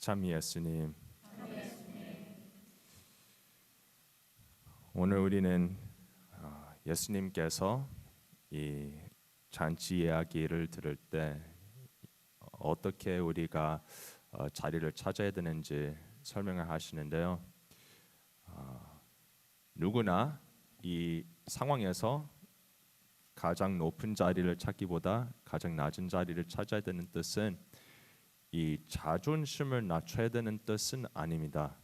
참 예수님, 오늘 우리는 예수님께서 이 잔치 이야기를 들을 때 어떻게 우리가 자리를 찾아야 되는지 설명을 하시는데요. 누구나 이 상황에서 가장 높은 자리를 찾기보다 가장 낮은 자리를 찾아야 되는 뜻은 이 자존심을 낮춰야 되는 뜻은 아닙니다.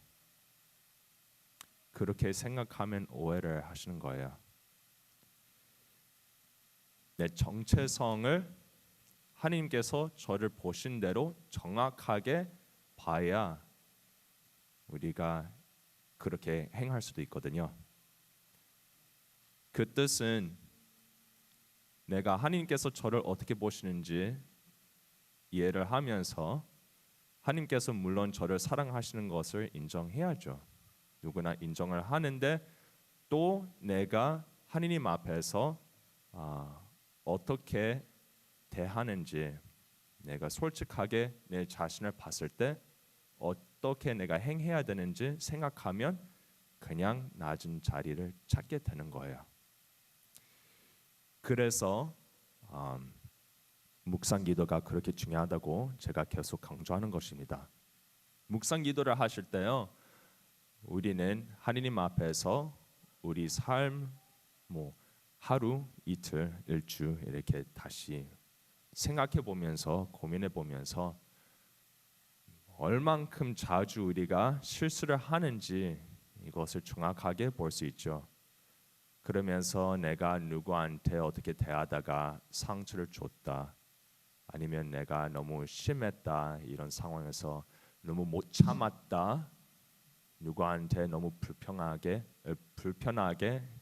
그렇게 생각하면 오해를 하시는 거예요. 내 정체성을 하나님께서 저를 보신 대로 정확하게 봐야 우리가 그렇게 행할 수도 있거든요. 그 뜻은 내가 하나님께서 저를 어떻게 보시는지 이해를 하면서 하나님께서 물론 저를 사랑하시는 것을 인정해야죠. 누구나 인정을 하는데 또 내가 하나님 앞에서 어떻게 대하는지 내가 솔직하게 내 자신을 봤을 때 어떻게 내가 행해야 되는지 생각하면 그냥 낮은 자리를 찾게 되는 거예요. 그래서 묵상 기도가 그렇게 중요하다고 제가 계속 강조하는 것입니다. 묵상 기도를 하실 때요, 우리는 하나님 앞에서 우리 삶, 하루, 이틀, 일주 이렇게 다시 생각해 보면서 고민해 보면서 얼만큼 자주 우리가 실수를 하는지 이것을 정확하게 볼 수 있죠. 그러면서 내가 누구한테 어떻게 대하다가 상처를 줬다, 아니면 내가 너무 심했다, 이런 상황에서 너무 못 참았다, 누구한테 너무 불편하게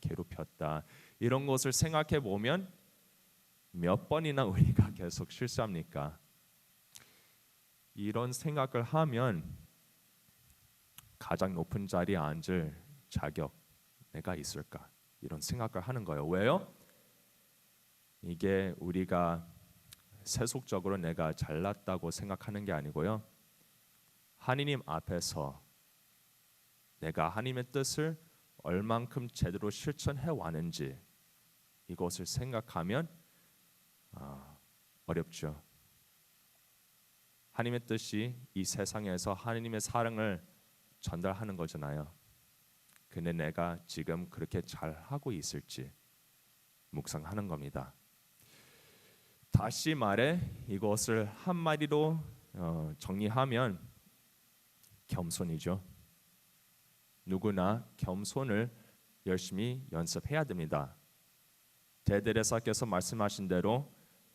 괴롭혔다, 이런 것을 생각해 보면 몇 번이나 우리가 계속 실수합니까? 이런 생각을 하면 가장 높은 자리에 앉을 자격 내가 있을까? 이런 생각을 하는 거예요. 왜요? 이게 우리가 세속적으로 내가 잘났다고 생각하는 게 아니고요, 하나님 앞에서 내가 하나님의 뜻을 얼만큼 제대로 실천해 왔는지 이것을 생각하면 어렵죠. 하나님의 뜻이 이 세상에서 하나님의 사랑을 전달하는 거잖아요. 근데 내가 지금 그렇게 잘 하고 있을지 묵상하는 겁니다. 다시 말해 이것을 한마디로 정리하면 겸손이죠. 누구나 겸손을 열심히 연습해야 됩니다. 대대레사께서 말씀하신 대로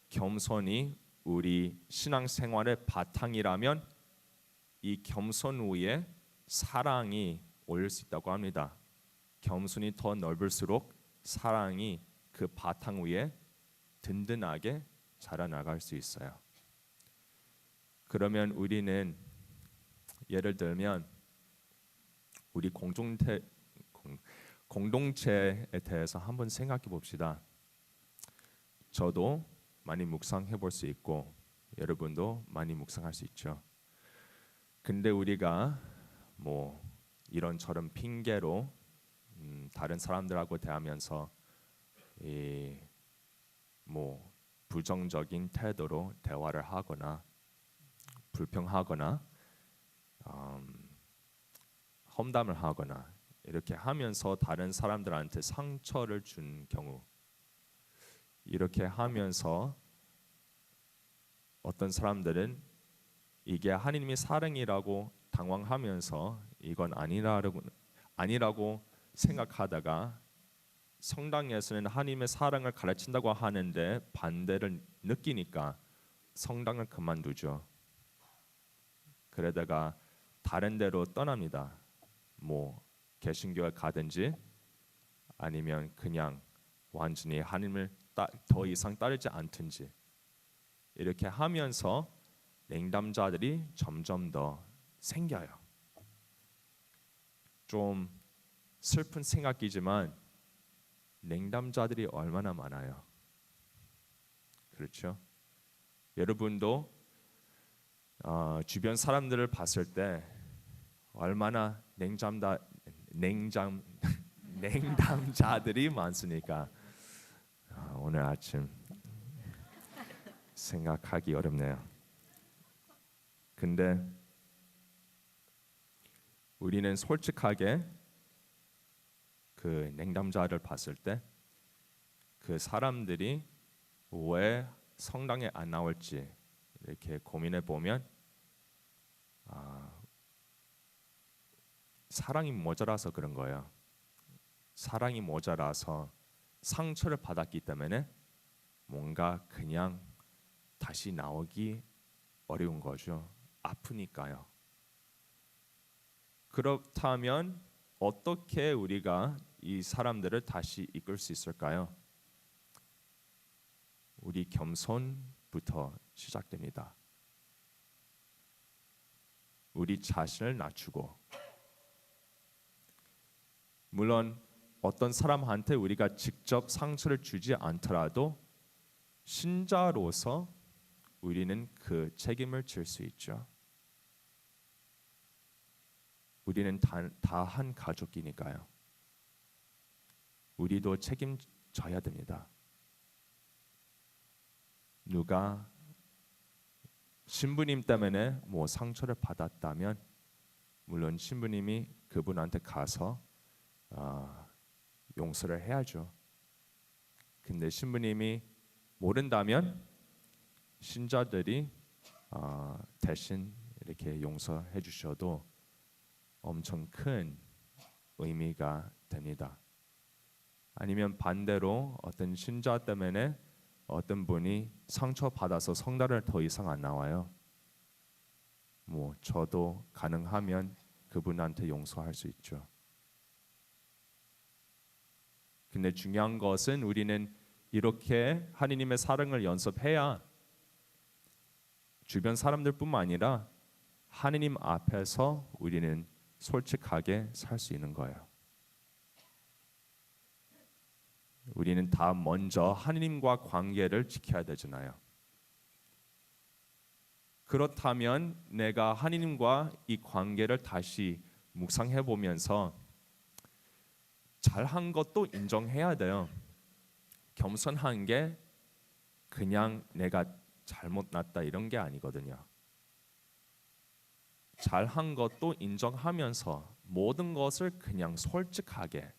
겸손이 우리 신앙생활의 바탕이라면 이 겸손 위에 사랑이 올릴 수 있다고 합니다. 겸손이 더 넓을수록 사랑이 그 바탕 위에 든든하게 자라나갈 수 있어요. 그러면 우리는 예를 들면 우리 공동체에 대해서 한번 생각해 봅시다. 저도 많이 묵상해 볼 수 있고 여러분도 많이 묵상할 수 있죠. 근데 우리가 이런저런 핑계로 다른 사람들하고 대하면서 부정적인 태도로 대화를 하거나 불평하거나 험담을 하거나 이렇게 하면서 다른 사람들한테 상처를 준 경우, 이렇게 하면서 어떤 사람들은 이게 하나님의 사랑이라고 당황하면서 이건 아니라고 생각하다가 성당에서는 하나님의 사랑을 가르친다고 하는데 반대를 느끼니까 성당을 그만두죠. 그러다가 다른 데로 떠납니다. 개신교에 가든지 아니면 그냥 완전히 하나님을 더 이상 따르지 않든지, 이렇게 하면서 냉담자들이 점점 더 생겨요. 좀 슬픈 생각이지만 냉담자들이 얼마나 많아요. 그렇죠? 여러분도 주변 사람들을 봤을 때 얼마나 냉담자들이 많으니까 오늘 아침 생각하기 어렵네요. 근데 우리는 솔직하게 그 냉담자를 봤을 때 그 사람들이 왜 성당에 안 나올지 이렇게 고민해 보면 사랑이 모자라서 그런 거예요. 사랑이 모자라서 상처를 받았기 때문에 뭔가 그냥 다시 나오기 어려운 거죠. 아프니까요. 그렇다면 어떻게 우리가 이 사람들을 다시 이끌 수 있을까요? 우리 겸손부터 시작됩니다. 우리 자신을 낮추고, 물론 어떤 사람한테 우리가 직접 상처를 주지 않더라도 신자로서 우리는 그 책임을 질 수 있죠. 우리는 다 한 가족이니까요. 우리도 책임져야 됩니다. 누가 신부님 때문에 뭐 상처를 받았다면 물론 신부님이 그분한테 가서 용서를 해야죠. 근데 신부님이 모른다면 신자들이 대신 이렇게 용서해 주셔도 엄청 큰 의미가 됩니다. 아니면 반대로 어떤 신자 때문에 어떤 분이 상처받아서 성당을 더 이상 안 나와요. 뭐 저도 가능하면 그분한테 용서할 수 있죠. 근데 중요한 것은 우리는 이렇게 하느님의 사랑을 연습해야 주변 사람들뿐만 아니라 하느님 앞에서 우리는 솔직하게 살 수 있는 거예요. 우리는 다 먼저 하느님과 관계를 지켜야 되잖아요. 그렇다면 내가 하느님과 이 관계를 다시 묵상해 보면서 잘한 것도 인정해야 돼요. 겸손한 게 그냥 내가 잘못났다 이런 게 아니거든요. 잘한 것도 인정하면서 모든 것을 그냥 솔직하게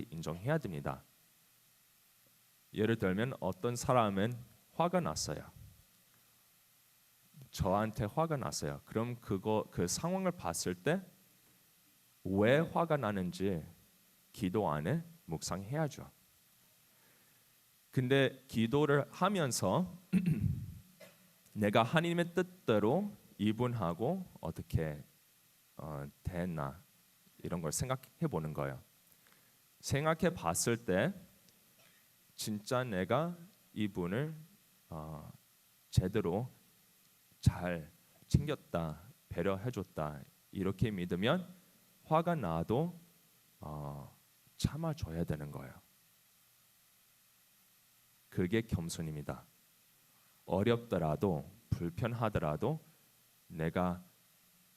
인정해야 됩니다. 예를 들면 어떤 사람은 화가 났어요. 저한테 화가 났어요. 그럼 그 상황을 봤을 때 왜 화가 나는지 기도 안에 묵상해야죠. 근데 기도를 하면서 내가 하나님의 뜻대로 이분하고 어떻게 됐나 이런 걸 생각해 보는 거예요. 생각해 봤을 때 진짜 내가 이분을 제대로 잘 챙겼다, 배려해줬다 이렇게 믿으면 화가 나도 참아줘야 되는 거예요. 그게 겸손입니다. 어렵더라도 불편하더라도 내가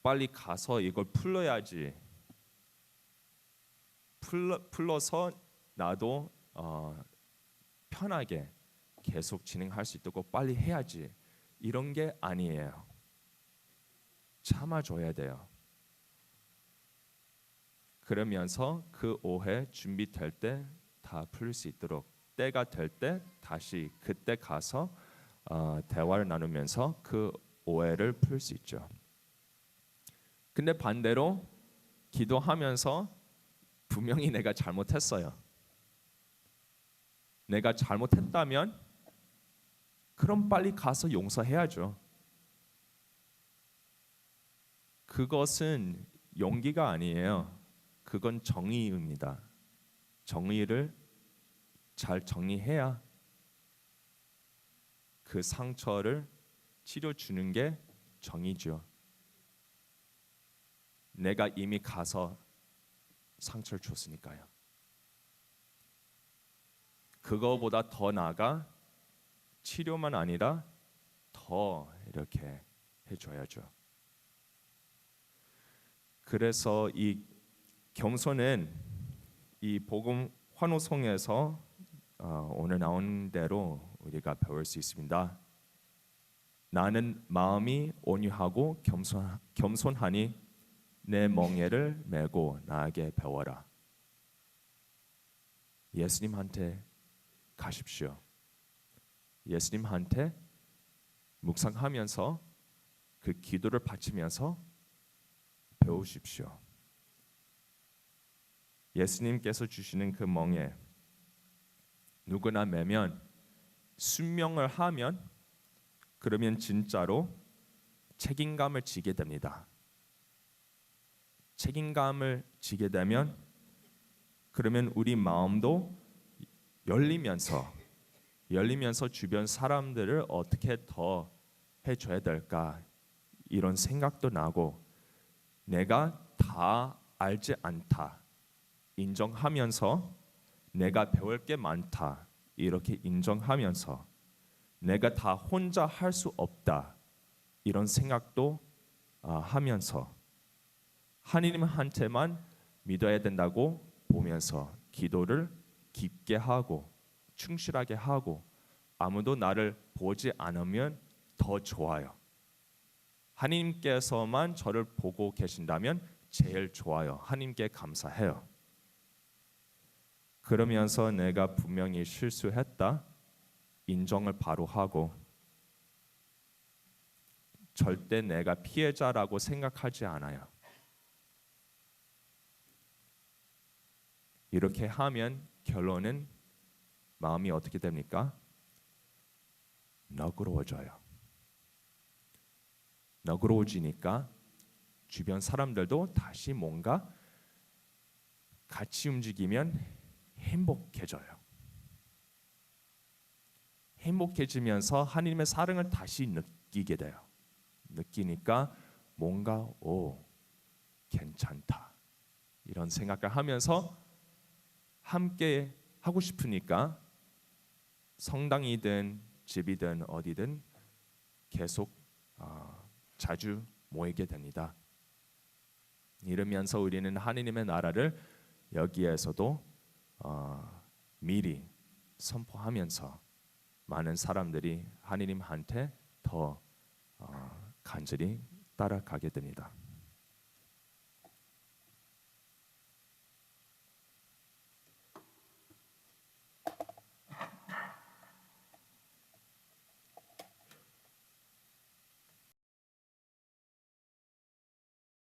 빨리 가서 이걸 풀어야지. 풀어서 나도 편하게 계속 진행할 수 있도록 빨리 해야지. 이런 게 아니에요. 참아줘야 돼요. 그러면서 그 오해 준비될 때 다 풀릴 수 있도록 때가 될 때 다시 그때 가서 대화를 나누면서 그 오해를 풀 수 있죠. 근데 반대로 기도하면서 분명히 내가 잘못했어요. 내가 잘못했다면 그럼 빨리 가서 용서해야죠. 그것은 용기가 아니에요. 그건 정의입니다. 정의를 잘 정리해야 그 상처를 치료 주는 게 정의죠. 내가 이미 가서 상처를 줬으니까요. 그거보다 더 나아가 치료만 아니라 더 더 이렇게 해줘야죠. 그래서 이 겸손은 이 복음 환호성에서 오늘 나온 대로 우리가 배울 수 있습니다. 나는 마음이 온유하고 겸손하니 내 멍에를 메고 나에게 배워라. 예수님한테 가십시오. 예수님한테 묵상하면서 그 기도를 바치면서 배우십시오. 예수님께서 주시는 그 멍에 누구나 매면 순명을 하면 그러면 진짜로 책임감을 지게 됩니다. 책임감을 지게 되면 그러면 우리 마음도 열리면서 주변 사람들을 어떻게 더 해줘야 될까 이런 생각도 나고 내가 다 알지 않다 인정하면서 내가 배울 게 많다 이렇게 인정하면서 내가 다 혼자 할 수 없다 이런 생각도 하면서 하나님한테만 믿어야 된다고 보면서 기도를 깊게 하고 충실하게 하고 아무도 나를 보지 않으면 더 좋아요. 하나님께서만 저를 보고 계신다면 제일 좋아요. 하나님께 감사해요. 그러면서 내가 분명히 실수했다 인정을 바로 하고 절대 내가 피해자라고 생각하지 않아요. 이렇게 하면 결론은 마음이 어떻게 됩니까? 너그러워져요. 너그러워지니까 주변 사람들도 다시 뭔가 같이 움직이면 행복해져요. 행복해지면서 하나님의 사랑을 다시 느끼게 돼요. 느끼니까 뭔가 괜찮다 이런 생각을 하면서 함께 하고 싶으니까 성당이든 집이든 어디든 계속 자주 모이게 됩니다. 이러면서 우리는 하나님의 나라를 여기에서도 미리 선포하면서 많은 사람들이 하나님한테 더 간절히 따라가게 됩니다.